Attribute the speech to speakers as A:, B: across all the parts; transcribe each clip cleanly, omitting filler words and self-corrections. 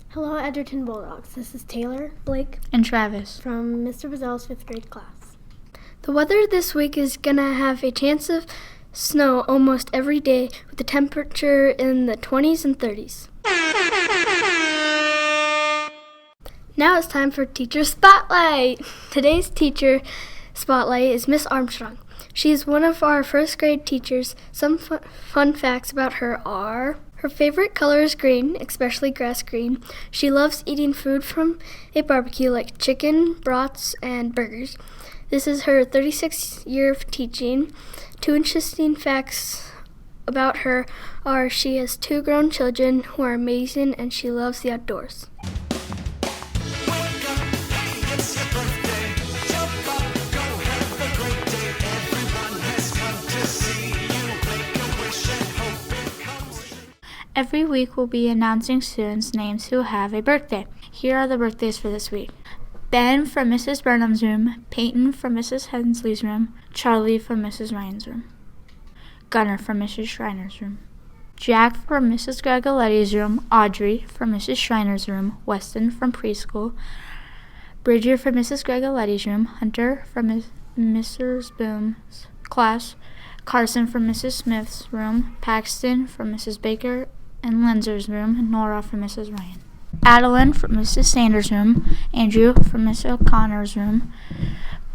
A: Hello, Edgerton Bulldogs. This is Taylor, Blake,
B: and Travis
A: from Mr. Bazell's 5th grade class.
C: The weather this week is going to have a chance of snow almost every day with the temperature in the 20s and 30s. Now it's time for Teacher Spotlight. Today's Teacher Spotlight is Miss Armstrong. She is one of our first grade teachers. Some fun facts about her are: her favorite color is green, especially grass green. She loves eating food from a barbecue like chicken, brats, and burgers. This is her 36th year of teaching. 2 interesting facts about her are: she has 2 grown children who are amazing, and she loves the outdoors.
B: Every week we'll be announcing students' names who have a birthday. Here are the birthdays for this week: Ben from Mrs. Burnham's room, Peyton from Mrs. Hensley's room, Charlie from Mrs. Ryan's room, Gunnar from Mrs. Schreiner's room, Jack from Mrs. Gregoletti's room, Audrey from Mrs. Schreiner's room, Weston from preschool, Bridger from Mrs. Gregoletti's room, Hunter from Mrs. Boom's class, Carson from Mrs. Smith's room, Paxton from Mrs. Baker and Lenzer's room, and Nora from Mrs. Ryan. Adeline from Mrs. Sanders' room, Andrew from Mrs. O'Connor's room,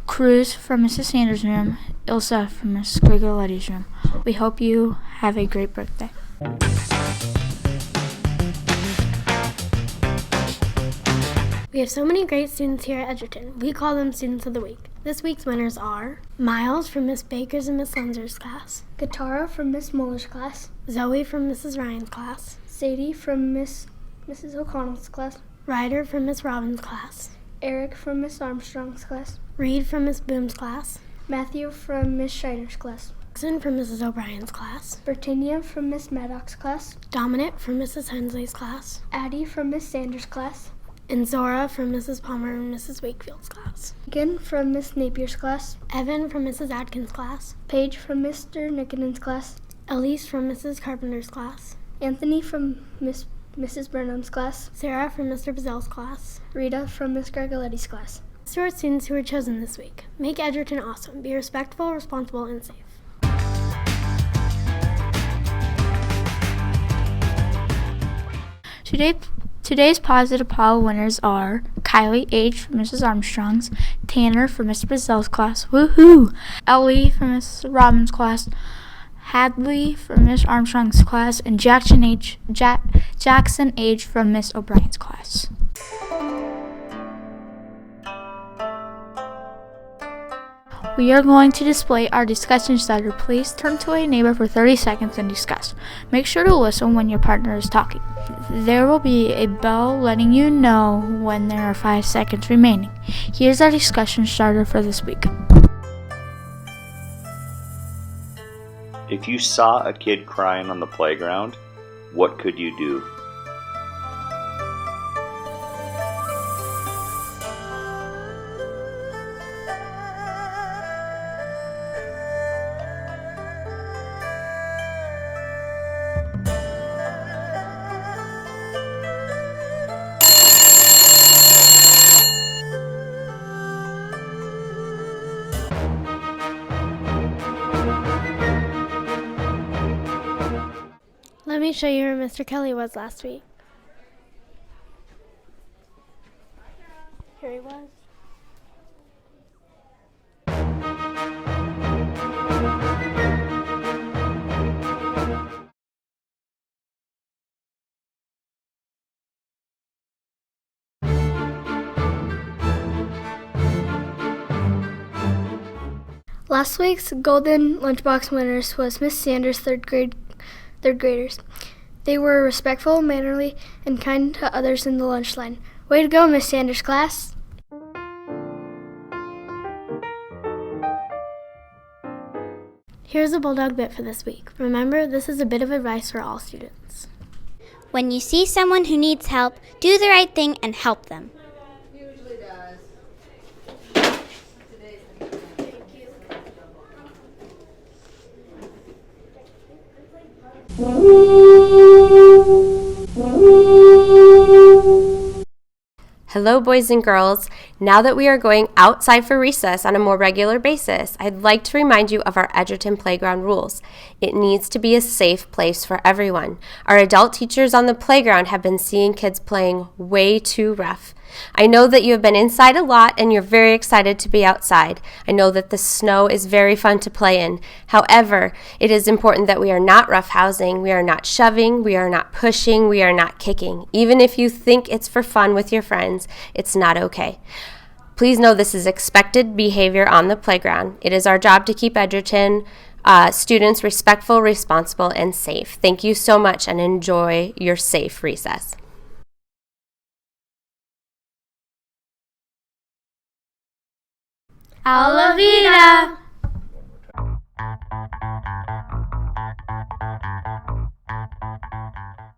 B: Cruz from Mrs. Sanders' room, Ilsa from Mrs. Gregoletti's room. We hope you have a great birthday.
A: We have so many great students here at Edgerton. We call them Students of the Week. This week's winners are Miles from Miss Baker's and Miss Lenzer's class,
C: Katara from Miss Muller's class,
A: Zoe from Mrs. Ryan's class,
C: Sadie from Mrs. O'Connell's class,
A: Ryder from Miss Robbins' class,
C: Eric from Miss Armstrong's class,
A: Reed from Miss Boom's class,
C: Matthew from Miss Schreiner's class,
A: Jackson from Mrs. O'Brien's class,
C: Bertinia from Miss Maddox's class,
A: Dominic from Mrs. Hensley's class,
C: Addie from Miss Sanders' class,
A: and Zora from Mrs. Palmer and Mrs. Wakefield's class.
C: Megan from Miss Napier's class,
A: Evan from Mrs. Adkins' class,
C: Paige from Mr. Nickenen's class,
A: Elise from Mrs. Carpenter's class,
C: Anthony from Mrs. Burnham's class,
A: Sarah from Mr. Bazell's class,
C: Rita from Miss Gregoletti's class.
A: To our students who were chosen this week: make Edgerton awesome. Be respectful, responsible, and safe.
B: Today's Positive Paul winners are Kylie H. from Mrs. Armstrong's, Tanner from Mr. Bazell's class, woohoo! Ellie from Mrs. Robbins' class, Hadley from Miss Armstrong's class, and Jackson H. from Miss O'Brien's class. We are going to display our discussion starter. Please turn to a neighbor for 30 seconds and discuss. Make sure to listen when your partner is talking. There will be a bell letting you know when there are 5 seconds remaining. Here's our discussion starter for this week.
D: If you saw a kid crying on the playground, what could you do?
A: Let me show you where Mr. Kelly was last week. Here he was.
C: Last week's Golden Lunchbox winners was Miss Sanders' third graders. They were respectful, mannerly, and kind to others in the lunch line. Way to go, Miss Sanders' class!
A: Here's a Bulldog bit for this week. Remember, this is a bit of advice for all students.
E: When you see someone who needs help, do the right thing and help them.
F: Hello, boys and girls. Now that we are going outside for recess on a more regular basis, I'd like to remind you of our Edgerton playground rules. It needs to be a safe place for everyone. Our adult teachers on the playground have been seeing kids playing way too rough. I know that you have been inside a lot and you're very excited to be outside. I know that the snow is very fun to play in. However, it is important that we are not roughhousing, we are not shoving, we are not pushing, we are not kicking. Even if you think it's for fun with your friends, it's not okay. Please know this is expected behavior on the playground. It is our job to keep Edgerton students respectful, responsible, and safe. Thank you so much and enjoy your safe recess.
B: Alla Vida!